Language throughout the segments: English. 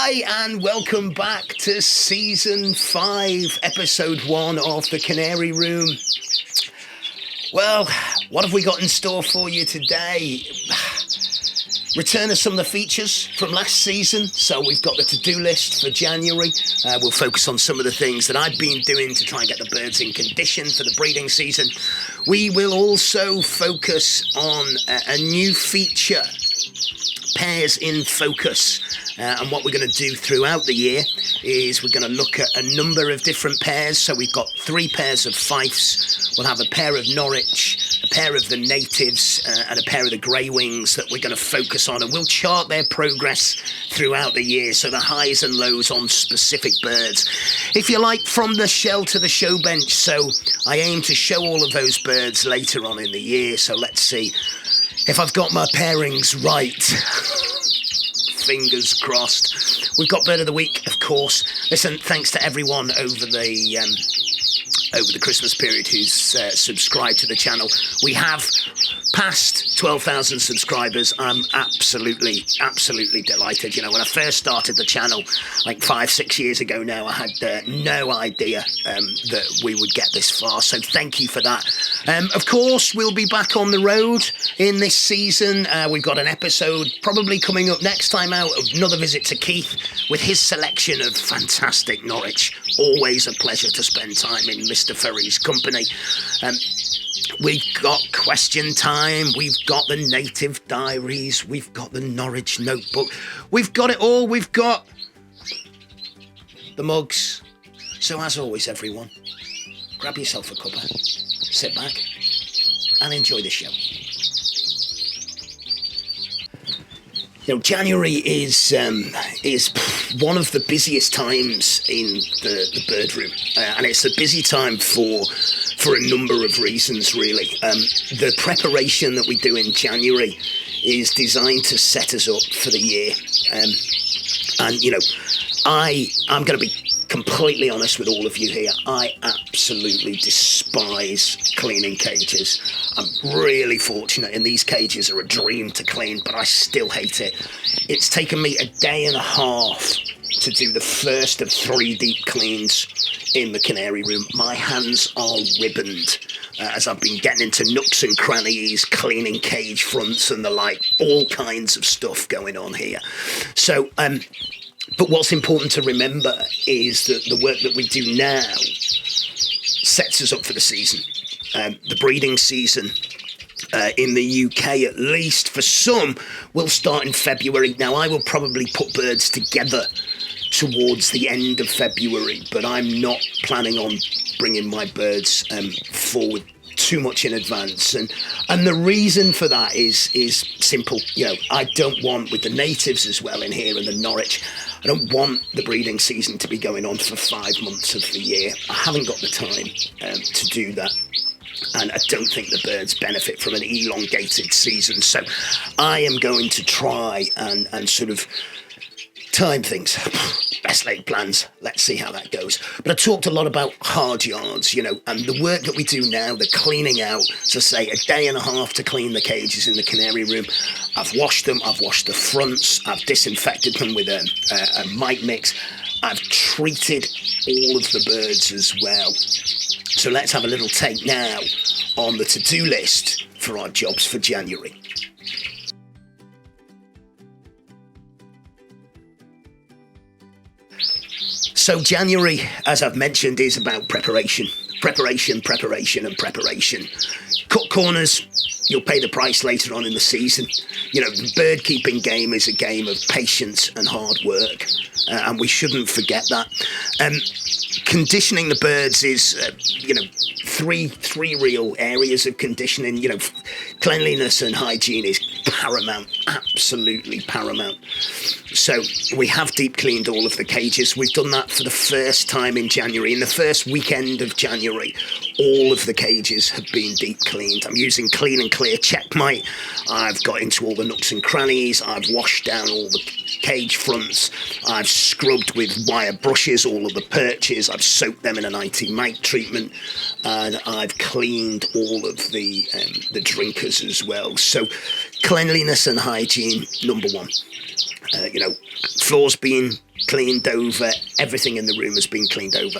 Hi, and welcome back to Season 5, Episode 1 of The Canary Room. Well, what have we got in store for you today? Return of some of the features from last season. So we've got the to-do list for January. We'll focus on some of the things that I've been doing to try and get the birds in condition for the breeding season. We will also focus on a new feature, Pairs in Focus. And what we're going to do throughout the year is we're going to look at a number of different pairs. So we've got 3 pairs of Fifes. We'll have a pair of Norwich, a pair of the Natives, and a pair of the Grey Wings that we're going to focus on. And we'll chart their progress throughout the year, so the highs and lows on specific birds. If you like, from the shell to the show bench. So I aim to show all of those birds later on in the year. So let's see if I've got my pairings right. Fingers crossed. We've got Bird of the Week, of course. Listen, thanks to everyone over the Christmas period who's subscribed to the channel. We have passed 12,000 subscribers. I'm absolutely delighted. You know, when I first started the channel, like 5-6 years ago now, I had no idea that we would get this far. So thank you for that. Of course, we'll be back on the road in this season. We've got an episode probably coming up next time out, another visit to Keith with his selection of fantastic Norwich. Always a pleasure to spend time in Mr. Ferry's company. We've got question time, we've got the native diaries, we've got the Norwich notebook, we've got it all, we've got the mugs. So as always, everyone, grab yourself a cuppa, sit back and enjoy the show. You know, January is one of the busiest times in the bird room, and it's a busy time for a number of reasons, really. The preparation that we do in January is designed to set us up for the year, and you know, I'm going to be completely honest with all of you here. I absolutely despise cleaning cages. I'm really fortunate, and these cages are a dream to clean, but I still hate it. It's taken me a day and a half to do the first of 3 deep cleans in the canary room. My hands are ribboned as I've been getting into nooks and crannies, cleaning cage fronts and the like, all kinds of stuff going on here. So, but what's important to remember is that the work that we do now sets us up for the season. The breeding season in the UK, at least for some, will start in February. Now, I will probably put birds together towards the end of February, but I'm not planning on bringing my birds forward too much in advance, and the reason for that is simple. You know, I don't want, with the natives as well in here and the Norwich, I don't want the breeding season to be going on for 5 months of the year. I haven't got the time to do that, and I don't think the birds benefit from an elongated season. So I am going to try and sort of time things. Best laid plans. Let's see how that goes. But I talked a lot about hard yards, you know, and the work that we do now, the cleaning out, so say a day and a half to clean the cages in the canary room. I've washed them, I've washed the fronts, I've disinfected them with a mite mix. I've treated all of the birds as well. So let's have a little take now on the to-do list for our jobs for January. So January, as I've mentioned, is about preparation. Preparation. Cut corners, you'll pay the price later on in the season. You know, the bird keeping game is a game of patience and hard work, and we shouldn't forget that. Conditioning the birds is, you know, three real areas of conditioning. You know, cleanliness and hygiene is paramount, absolutely paramount. So we have deep cleaned all of the cages. We've done that for the first time in January. In the first weekend of January, all of the cages have been deep cleaned. I'm using Clean and Clear Checkmate. I've got into all the nooks and crannies. I've washed down all the cage fronts. I've scrubbed with wire brushes all of the perches. I've soaked them in an anti-mite treatment, and I've cleaned all of the drinkers as well. So cleanliness and hygiene, number one. You know, floors being cleaned over. Everything in the room has been cleaned over.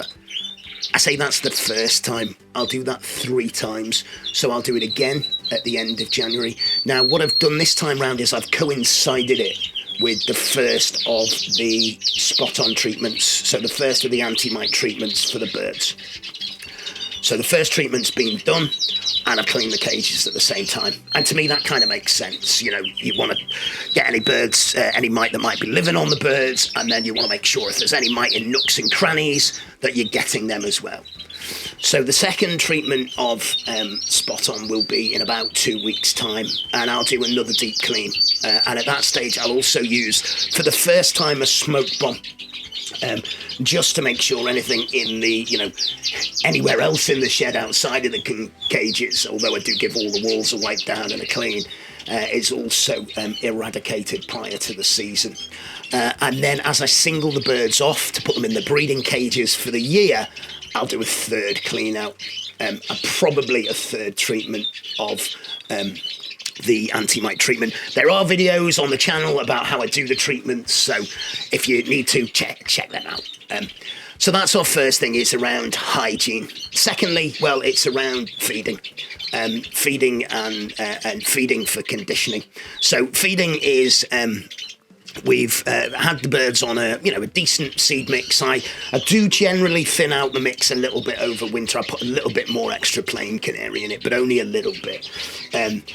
I say that's the first time. I'll do that 3 times. So I'll do it again at the end of January. Now, what I've done this time round is I've coincided it with the first of the spot-on treatments. So the first of the anti-mite treatments for the birds. So the first treatment's been done, and I've cleaned the cages at the same time. And to me, that kind of makes sense. You know, you want to get any birds, any mite that might be living on the birds, and then you want to make sure if there's any mite in nooks and crannies that you're getting them as well. So the second treatment of Spot On will be in about 2 weeks' time, and I'll do another deep clean. And at that stage, I'll also use, for the first time, a smoke bomb. Just to make sure anything in the, anywhere else in the shed outside of the cages, although I do give all the walls a wipe down and a clean, is also eradicated prior to the season. And then as I single the birds off to put them in the breeding cages for the year, I'll do a third clean out, and probably a third treatment of the anti-mite treatment. There are videos on the channel about how I do the treatments, so if you need to, check them out. So that's our first thing, is around hygiene. Secondly, well, it's around feeding. Feeding and feeding for conditioning. So feeding is... We've had the birds on a decent seed mix. I do generally thin out the mix a little bit over winter. I put a little bit more extra plain canary in it, but only a little bit. And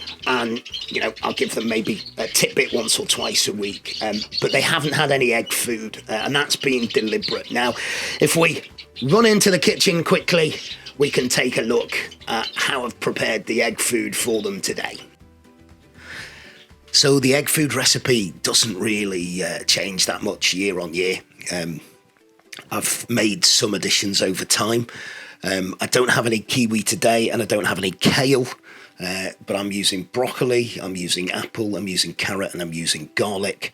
I'll give them maybe a tidbit once or twice a week. But they haven't had any egg food, and that's been deliberate. Now, if we run into the kitchen quickly, we can take a look at how I've prepared the egg food for them today. So the egg food recipe doesn't really change that much year on year. I've made some additions over time. I don't have any kiwi today, and I don't have any kale, but I'm using broccoli, I'm using apple, I'm using carrot, and I'm using garlic.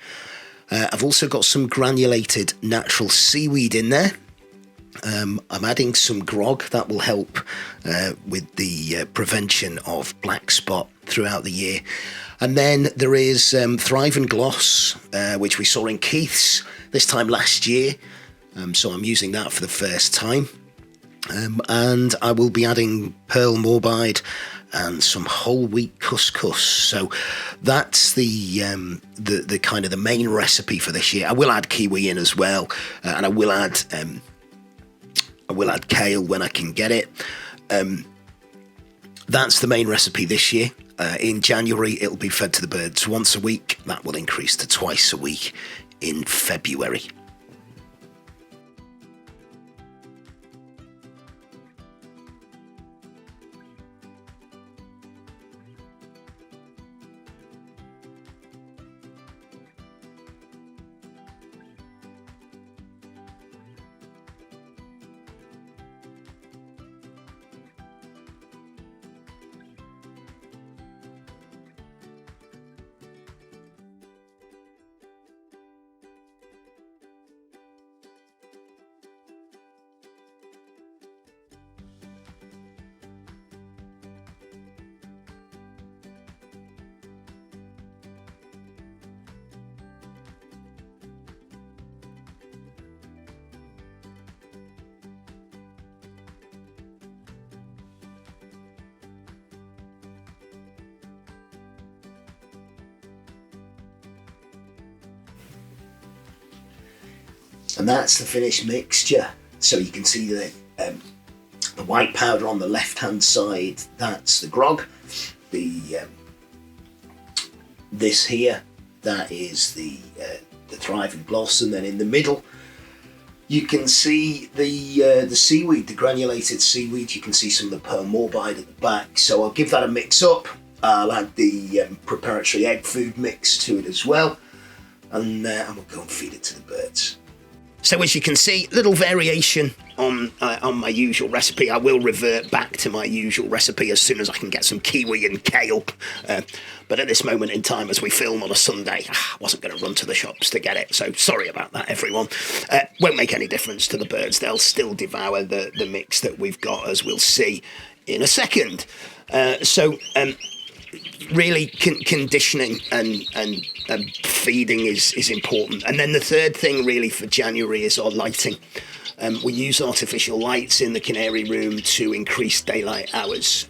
I've also got some granulated natural seaweed in there. I'm adding some grog that will help with the prevention of black spot throughout the year. And then there is Thrive and Gloss, which we saw in Keith's this time last year. So I'm using that for the first time. And I will be adding Pearl Morbide and some whole wheat couscous. So that's the kind of the main recipe for this year. I will add kiwi in as well, and I will add kale when I can get it. That's the main recipe this year. In January, it'll be fed to the birds once a week. That will increase to twice a week in February. And that's the finished mixture. So you can see the white powder on the left-hand side. That's the grog. This here, that is the Thrive and Gloss, and then in the middle, you can see the seaweed, the granulated seaweed. You can see some of the Pearl Morbide at the back. So I'll give that a mix up. I'll add the preparatory egg food mix to it as well, and we'll go and feed it to the birds. So as you can see, little variation on my usual recipe. I will revert back to my usual recipe as soon as I can get some kiwi and kale. But at this moment in time, as we film on a Sunday, I wasn't going to run to the shops to get it. So sorry about that, everyone. Won't make any difference to the birds. They'll still devour the mix that we've got, as we'll see in a second. really conditioning and feeding is important. And then the third thing really for January is our lighting. We use artificial lights in the canary room to increase daylight hours.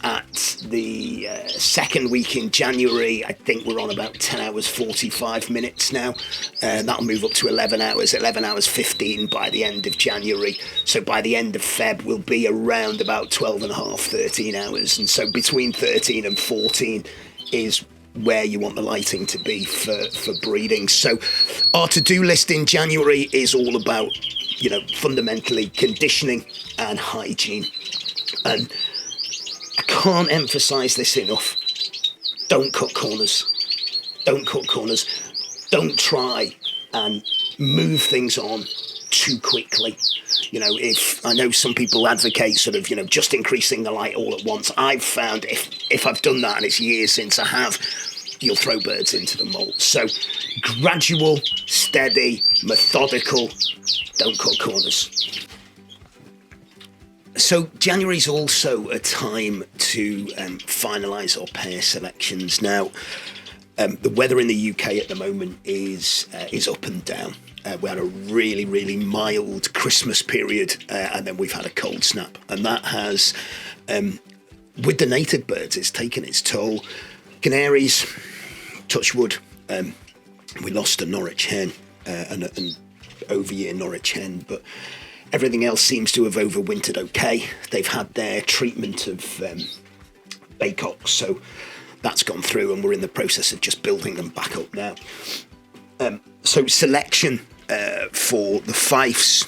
At the second week in January, I think we're on about 10 hours 45 minutes now. That'll move up to 11 hours 15 by the end of January. So by the end of Feb, we'll be around about 12 and a half, 13 hours. And so between 13 and 14 is where you want the lighting to be for breeding. So our to-do list in January is all about, fundamentally conditioning and hygiene. And I can't emphasize this enough. Don't cut corners. Don't cut corners. Don't try and move things on too quickly. If I know some people advocate sort of, just increasing the light all at once. I've found if I've done that, and it's years since I have, you'll throw birds into the moult. So gradual, steady, methodical, don't cut corners. So January's also a time to finalise our pair selections. Now, the weather in the UK at the moment is up and down. We had a really, really mild Christmas period, and then we've had a cold snap. And that has, with the native birds, it's taken its toll. Canaries, touch wood, we lost a Norwich hen, an over-year Norwich hen, but everything else seems to have overwintered okay. They've had their treatment of baycocks, so that's gone through, and we're in the process of just building them back up now. So selection for the Fifes,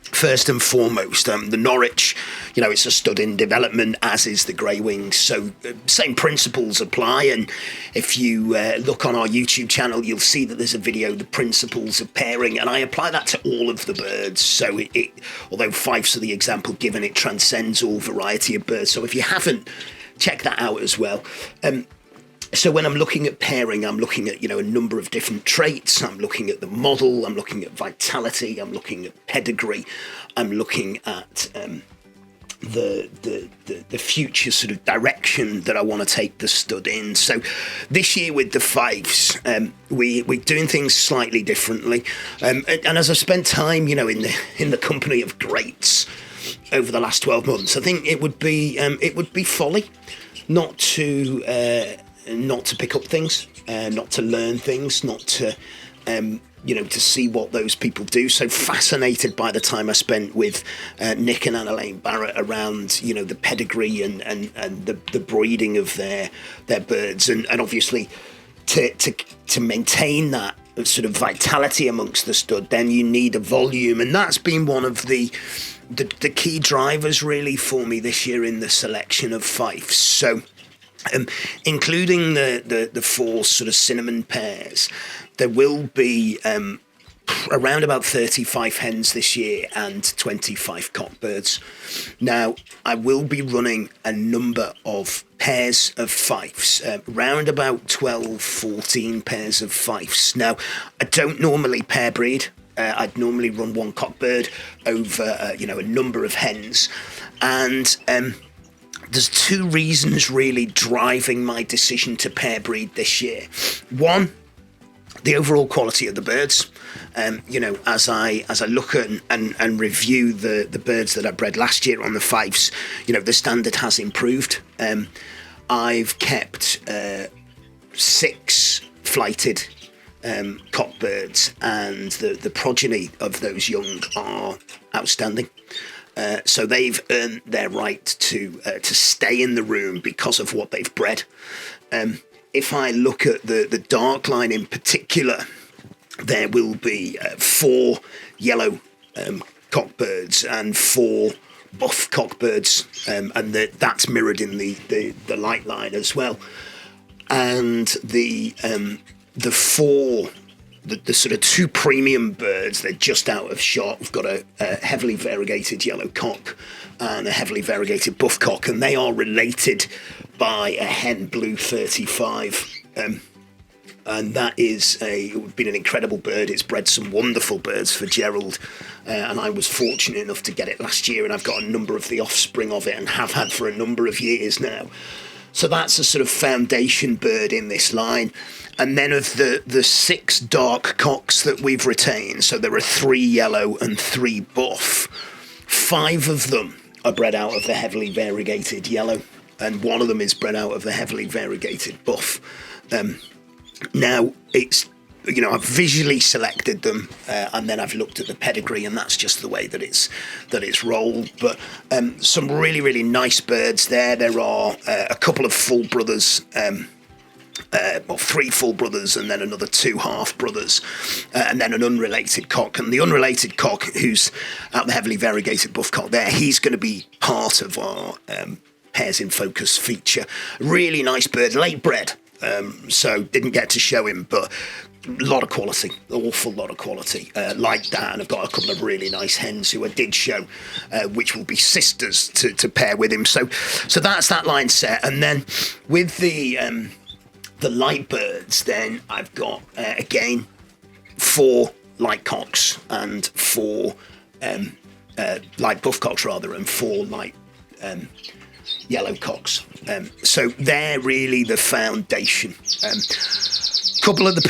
first and foremost, the Norwich, it's a stud in development, as is the Grey Wings. So same principles apply. And if you look on our YouTube channel, you'll see that there's a video, the principles of pairing, and I apply that to all of the birds. So although Fifes are the example given, it transcends all variety of birds. So if you haven't, check that out as well. So when I'm looking at pairing, I'm looking at, a number of different traits. I'm looking at the model. I'm looking at vitality. I'm looking at pedigree. I'm looking at the future sort of direction that I want to take the stud in. So this year with the Fifes, we're doing things slightly differently. And as I've spent time, in the company of greats over the last 12 months, I think it would be folly not to pick up things, not to learn things, not to, to see what those people do. So fascinated by the time I spent with Nick and Anna-Lane Barrett around, the pedigree and the breeding of their birds. And obviously to maintain that sort of vitality amongst the stud, then you need a volume. And that's been one of the key drivers really for me this year in the selection of Fifes. So including the four sort of cinnamon pairs, there will be around about 35 hens this year and 25 cockbirds. Now, I will be running a number of pairs of Fifes, around about 12, 14 pairs of Fifes. Now, I don't normally pair breed. I'd normally run one cockbird over, a number of hens. And there's two reasons really driving my decision to pair breed this year. One, the overall quality of the birds. As I look at and review the birds that I bred last year on the Fifes, the standard has improved. I've kept 6 flighted cockbirds, and the progeny of those young are outstanding. So they've earned their right to stay in the room because of what they've bred. If I look at the dark line in particular, there will be 4 yellow cockbirds and 4 buff cockbirds, and that's mirrored in the light line as well. And the sort of 2 premium birds, they're just out of shot. We've got a heavily variegated yellow cock and a heavily variegated buff cock, and they are related by a hen blue 35. And that is been an incredible bird. It's bred some wonderful birds for Gerald, and I was fortunate enough to get it last year, and I've got a number of the offspring of it and have had for a number of years now. So that's a sort of foundation bird in this line. And then of the 6 dark cocks that we've retained, so there are 3 yellow and 3 buff, 5 of them are bred out of the heavily variegated yellow, and 1 of them is bred out of the heavily variegated buff. Now, it's, I've visually selected them, and then I've looked at the pedigree, and that's just the way that it's rolled. But some really, really nice birds there. There are a couple of full brothers, 3 full brothers, and then another 2 half brothers, and then an unrelated cock. And the unrelated cock, who's out the heavily variegated buff cock there, he's going to be part of our Pairs in Focus feature. Really nice bird, late bred. So didn't get to show him, but a lot of quality, awful lot of quality. Like that, and I've got a couple of really nice hens who I did show, which will be sisters to pair with him. So that's that line set. And then with the light birds, then I've got again 4 light cocks and 4 light buff cocks rather, and 4 light yellow cocks. So they're really the foundation. Couple of the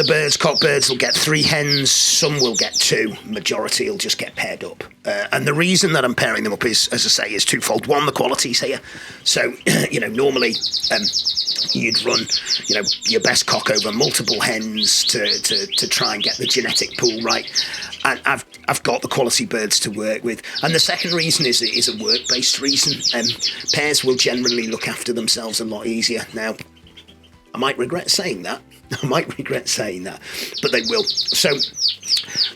birds, cock birds, will get 3 hens, some will get 2, majority will just get paired up. And the reason that I'm pairing them up is, as I say, is twofold. One, the quality's here. So, normally you'd run, your best cock over multiple hens to try and get the genetic pool right. And I've got the quality birds to work with. And the second reason is a work-based reason. Pairs will generally look after themselves a lot easier. Now, I might regret saying that, but they will. So,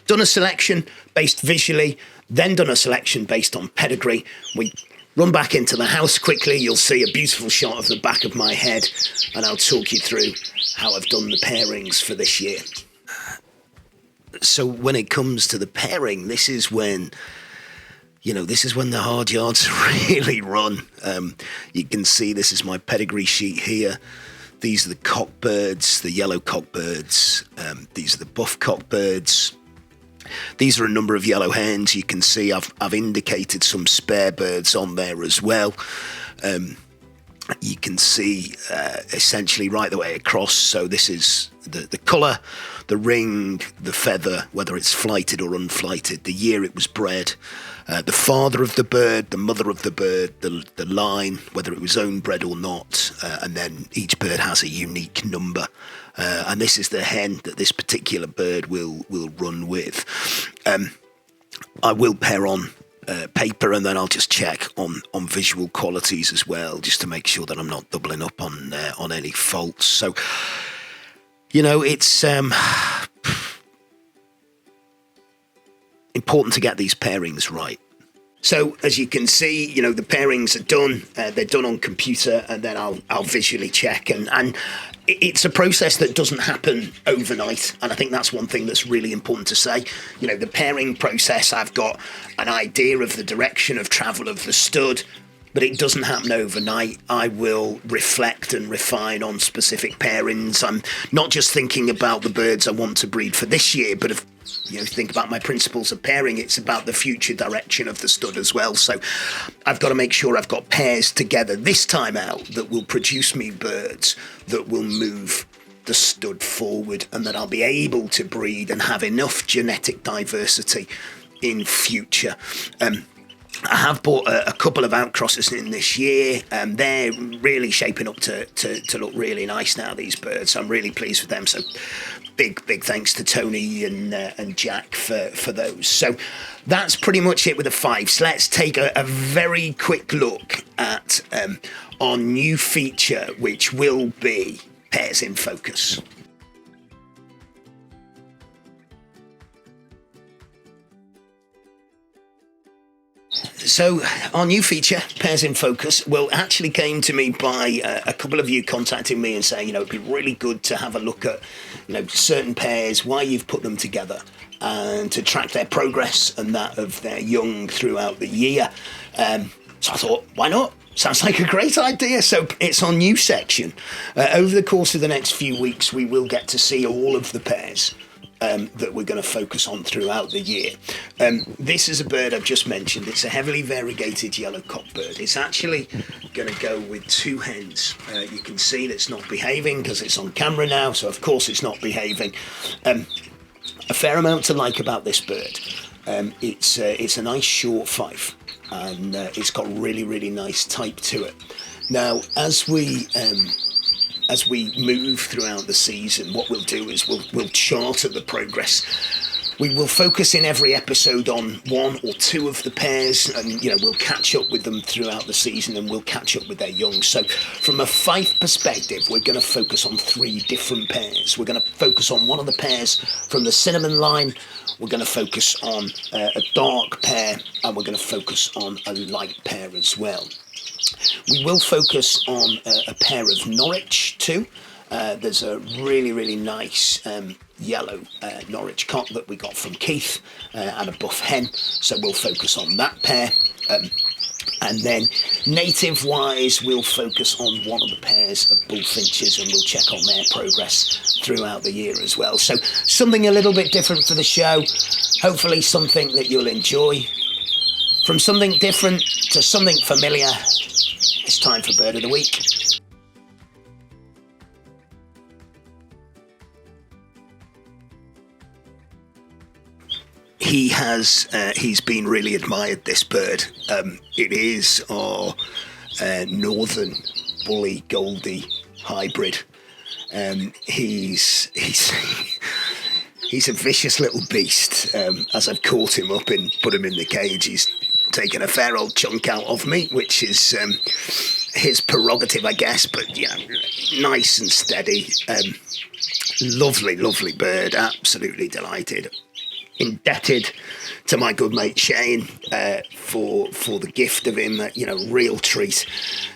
done a selection based visually, then done a selection based on pedigree. We run back into the house quickly. You'll see a beautiful shot of the back of my head, and I'll talk you through how I've done the pairings for this year. So when it comes to the pairing, this is when the hard yards really run. You can see this is my pedigree sheet here. These are the cockbirds, the yellow cockbirds. These are the buff cockbirds. These are a number of yellow hens. You can see I've indicated some spare birds on there as well. You can see essentially right the way across. So this is the colour, the ring, the feather, whether it's flighted or unflighted, the year it was bred, the father of the bird, the mother of the bird, the line, whether it was own bred or not, and then each bird has a unique number. And this is the hen that this particular bird will run with. I will pair on paper, and then I'll just check on visual qualities as well, just to make sure that I'm not doubling up on any faults. So, it's important to get these pairings right. So as you can see, the pairings are done. They're done on computer, and then I'll visually check. And it's a process that doesn't happen overnight. And I think that's one thing that's really important to say. The pairing process, I've got an idea of the direction of travel of the stud, but it doesn't happen overnight. I will reflect and refine on specific pairings. I'm not just thinking about the birds I want to breed for this year, but if think about my principles of pairing, it's about the future direction of the stud as well. So I've got to make sure I've got pairs together this time out that will produce me birds that will move the stud forward, and that I'll be able to breed and have enough genetic diversity in future. I have bought a couple of outcrosses in this year, and they're really shaping up to look really nice now, these birds. I'm really pleased with them. So big thanks to Tony and Jack for those. So that's pretty much it with the 5s. Let's take a very quick look at our new feature, which will be Pairs in Focus. So our new feature, Pairs in Focus, actually came to me by a couple of you contacting me and saying, it'd be really good to have a look at, certain pairs, why you've put them together, and to track their progress and that of their young throughout the year. So I thought, why not? Sounds like a great idea. So it's our new section. Over the course of the next few weeks, we will get to see all of the pairs. that we're going to focus on throughout the year. This is a bird I've just mentioned. It's a heavily variegated yellow cockbird. It's actually going to go with 2 hens. You can see that it's not behaving because it's on camera now, so of course it's not behaving. A fair amount to like about this bird. It's a nice short fife, and it's got really, really nice type to it. Now, as we move throughout the season, what we'll do is we'll charter the progress. We will focus in every episode on 1 or 2 of the pairs, and we'll catch up with them throughout the season, and we'll catch up with their young. So from a fife perspective, we're going to focus on 3 different pairs. We're going to focus on one of the pairs from the cinnamon line, we're going to focus on a dark pair, and we're going to focus on a light pair as well. We will focus on a pair of Norwich too. There's a really, really nice yellow Norwich cock that we got from Keith, and a buff hen, so we'll focus on that pair. And then native-wise, we'll focus on one of the pairs of bullfinches, and we'll check on their progress throughout the year as well. So something a little bit different for the show, hopefully something that you'll enjoy. From something different to something familiar, it's time for Bird of the Week. He's been really admired, this bird. It is our northern bully Goldie hybrid. He's a vicious little beast. As I've caught him up and put him in the cage, he's taken a fair old chunk out of me, which is his prerogative, I guess, but nice and steady. Lovely, lovely bird, absolutely delighted. Indebted to my good mate Shane for the gift of him, real treat.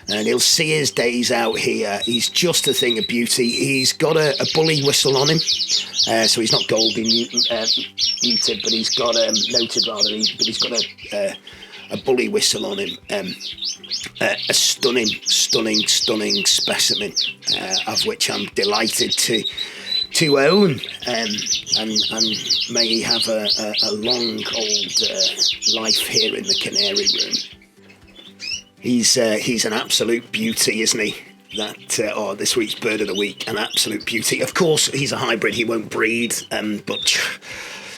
And he'll see his days out here. He's just a thing of beauty. He's got a bully whistle on him, so he's not Goldie muted, but he's got noted rather. But he's got a bully whistle on him. A stunning specimen, of which I'm delighted to own, and may he have a long old life here in the Canary Room. He's an absolute beauty, isn't he? This week's Bird of the Week, an absolute beauty. Of course, he's a hybrid; he won't breed, but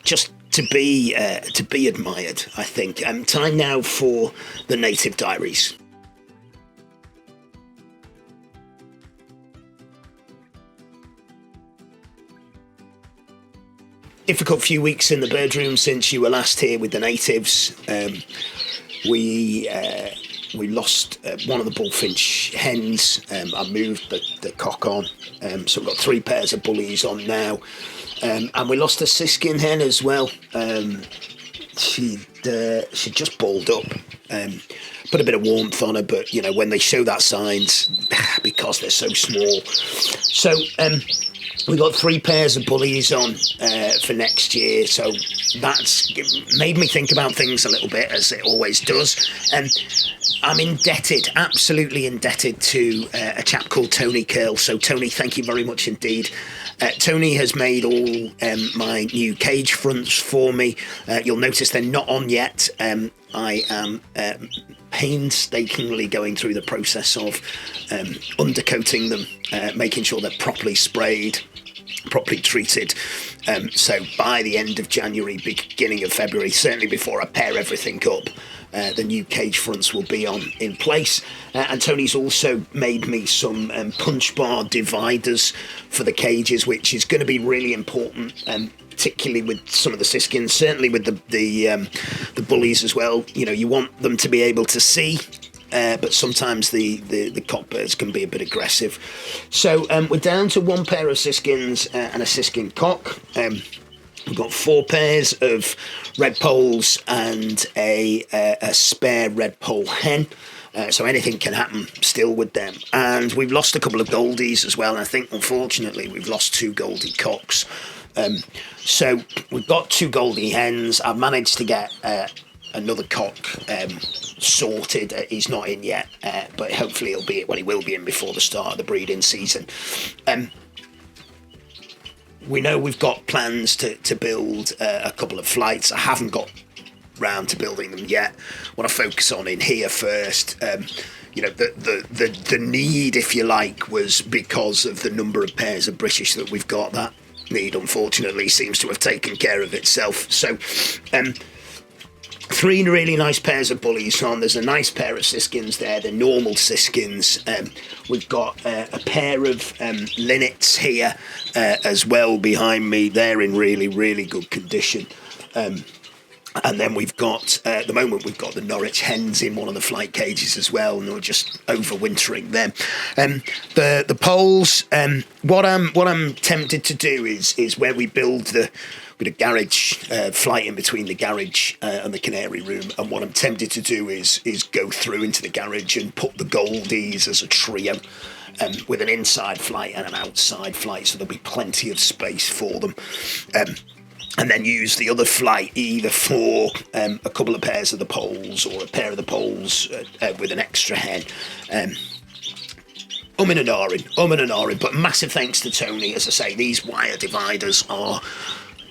just to be admired, I think. Time now for the Native Diaries. Difficult few weeks in the bird room since you were last here with the natives. We lost one of the bullfinch hens. I moved the cock on, so we've got 3 pairs of bullies on now, and we lost a siskin hen as well. She just balled up. Put a bit of warmth on her, but when they show that signs, because they're so small. So we got 3 pairs of bullies on for next year, so that's made me think about things a little bit, as it always does. I'm indebted, absolutely indebted to a chap called Tony Curl. So Tony, thank you very much indeed. Tony has made all my new cage fronts for me. You'll notice they're not on yet. I am painstakingly going through the process of undercoating them, making sure they're properly sprayed, properly treated. So by the end of January, beginning of February, certainly before I pair everything up, the new cage fronts will be in place. And Tony's also made me some punch bar dividers for the cages, which is going to be really important, particularly with some of the siskins, certainly with the bullies as well. You want them to be able to see, but sometimes the cockbirds can be a bit aggressive. So we're down to 1 pair of siskins and a siskin cock. We've got 4 pairs of red poles and a spare red pole hen. So anything can happen still with them. And we've lost a couple of goldies as well. And I think, unfortunately, we've lost 2 goldie cocks. So we've got 2 goldie hens. I've managed to get another cock sorted. He's not in yet, but hopefully he will be in before the start of the breeding season. We know we've got plans to build a couple of flights. I haven't got round to building them yet. Want to focus on in here first. The need, if you like, was because of the number of pairs of British that we've got. That need, unfortunately, seems to have taken care of itself. So, 3 really nice pairs of bullies on. There's a nice pair of Siskins there, the normal Siskins. We've got a pair of linnets here as well behind me. They're in really, really good condition. And then we've got, at the moment, we've got the Norwich hens in one of the flight cages as well, and we're just overwintering them. The poles, what I'm tempted to do is where we build the garage flight in between the garage and the canary room, and what I'm tempted to do is go through into the garage and put the Goldies as a trio. With an inside flight and an outside flight, so there'll be plenty of space for them. And then use the other flight either for a couple of pairs of the poles or a pair of the poles with an extra hen. And ahhing. But massive thanks to Tony. As I say, these wire dividers are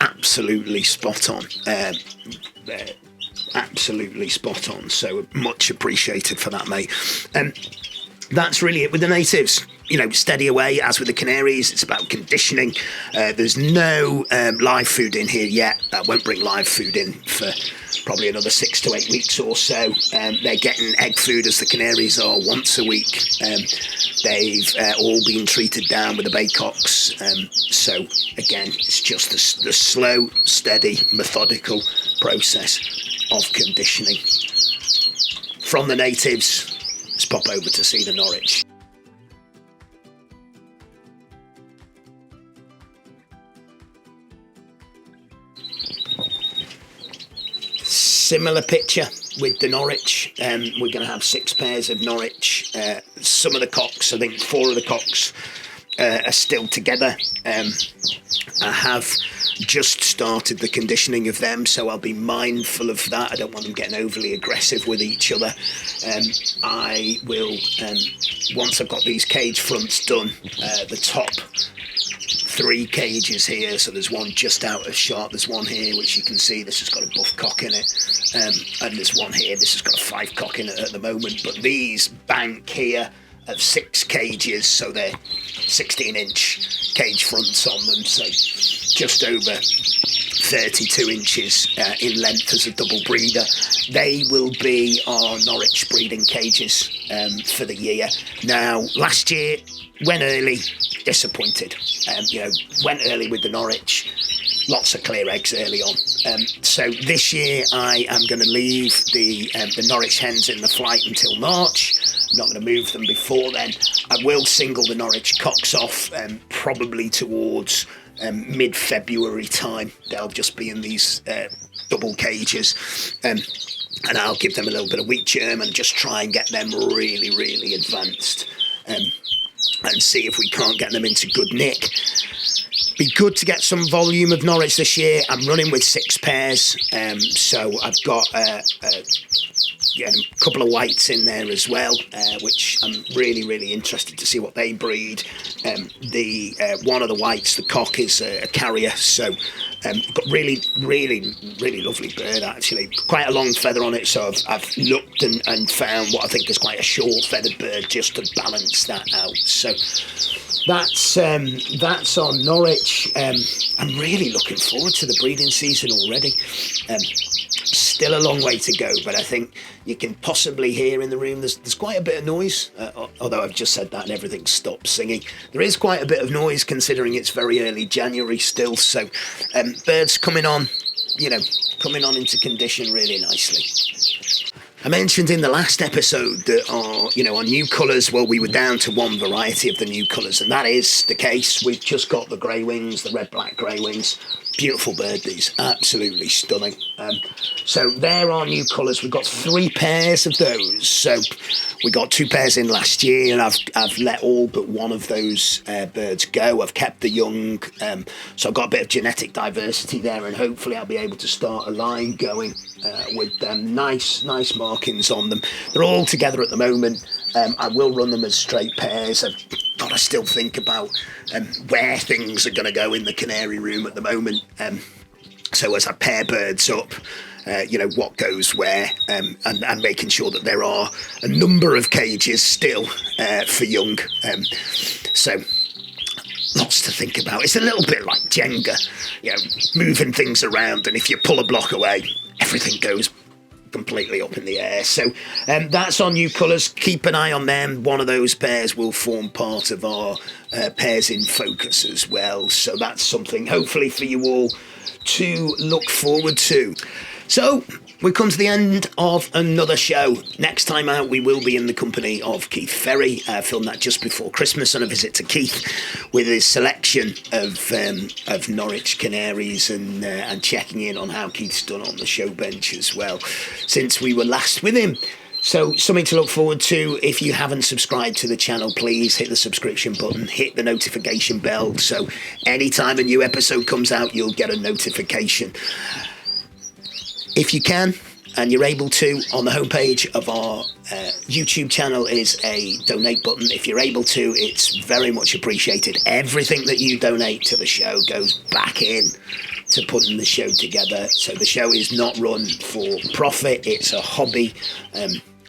absolutely spot on. They're absolutely spot on. So much appreciated for that, mate. That's really it with the natives. Steady away, as with the canaries. It's about conditioning. There's no live food in here yet. I won't bring live food in for probably another 6 to 8 weeks or so. They're getting egg food, as the canaries are, once a week. They've all been treated down with the baycocks. So, again, it's just the slow, steady, methodical process of conditioning. From the natives, let's pop over to see the Norwich. Similar picture with the Norwich. We're going to have 6 pairs of Norwich. Some of the cocks, I think 4 of the cocks are still together. I have just started the conditioning of them, so I'll be mindful of that. I don't want them getting overly aggressive with each other. I will, once I've got these cage fronts done, the top 3 cages here, so there's one just out of shot, there's one here which you can see, this has got a buff cock in it, and there's one here, this has got a 5 cock in it at the moment, but these bank here of 6 cages, so they're 16-inch cage fronts on them, so just over 32 inches in length as a double breeder. They will be our Norwich breeding cages for the year. Now, last year, went early, disappointed. Went early with the Norwich, lots of clear eggs early on. So this year I am going to leave the Norwich hens in the flight until March. I'm not going to move them before then. I will single the Norwich cocks off probably towards mid-February time. They'll just be in these double cages. And I'll give them a little bit of wheat germ and just try and get them really, really advanced. And see if we can't get them into good nick. Be good to get some volume of Norwich this year. I'm running with 6 pairs, so I've got a couple of whites in there as well, which I'm really, really interested to see what they breed. One of the whites, the cock, is a carrier, so got really, really, really lovely bird actually. Quite a long feather on it, so I've looked and found what I think is quite a short feathered bird just to balance that out. So that's on Norwich. I'm really looking forward to the breeding season already. Still a long way to go, but I think you can possibly hear in the room there's quite a bit of noise, although I've just said that and everything stopped singing. There is quite a bit of noise considering it's very early January still, so birds coming on into condition really nicely. I mentioned in the last episode that our new colours, well, we were down to one variety of the new colours, and that is the case. We've just got the grey wings, the red-black grey wings. Beautiful bird, these, absolutely stunning. So they're our new colours. We've got 3 pairs of those. So we got 2 pairs in last year, and I've let all but one of those birds go. I've kept the young, so I've got a bit of genetic diversity there, and hopefully I'll be able to start a line going with nice markings on them. They're all together at the moment. I will run them as straight pairs. got to still think about where things are going to go in the canary room at the moment. So as I pair birds up, what goes where, and making sure that there are a number of cages still for young. So lots to think about. It's a little bit like Jenga, moving things around, and if you pull a block away, everything goes completely up in the air. So that's our new colours. Keep an eye on them. One of those pairs will form part of our pairs in focus as well. So that's something hopefully for you all to look forward to. So we've come to the end of another show. Next time out, we will be in the company of Keith Ferry. Filmed that just before Christmas on a visit to Keith with his selection of Norwich Canaries and checking in on how Keith's done on the show bench as well since we were last with him. So something to look forward to. If you haven't subscribed to the channel, please hit the subscription button, hit the notification bell, so anytime a new episode comes out, you'll get a notification. If you can, and you're able to, on the homepage of our YouTube channel is a donate button. If you're able to, it's very much appreciated. Everything that you donate to the show goes back in to putting the show together. So the show is not run for profit, it's a hobby.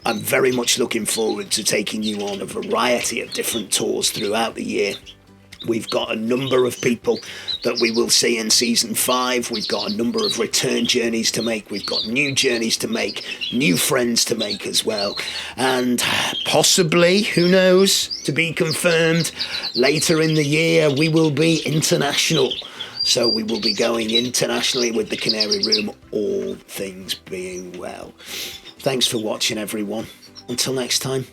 I'm very much looking forward to taking you on a variety of different tours throughout the year. We've got a number of people that we will see in season 5. We've got a number of return journeys to make. We've got new journeys to make, new friends to make as well. And possibly, who knows, to be confirmed, later in the year we will be international. So we will be going internationally with the Canary Room, all things being well. Thanks for watching, everyone. Until next time.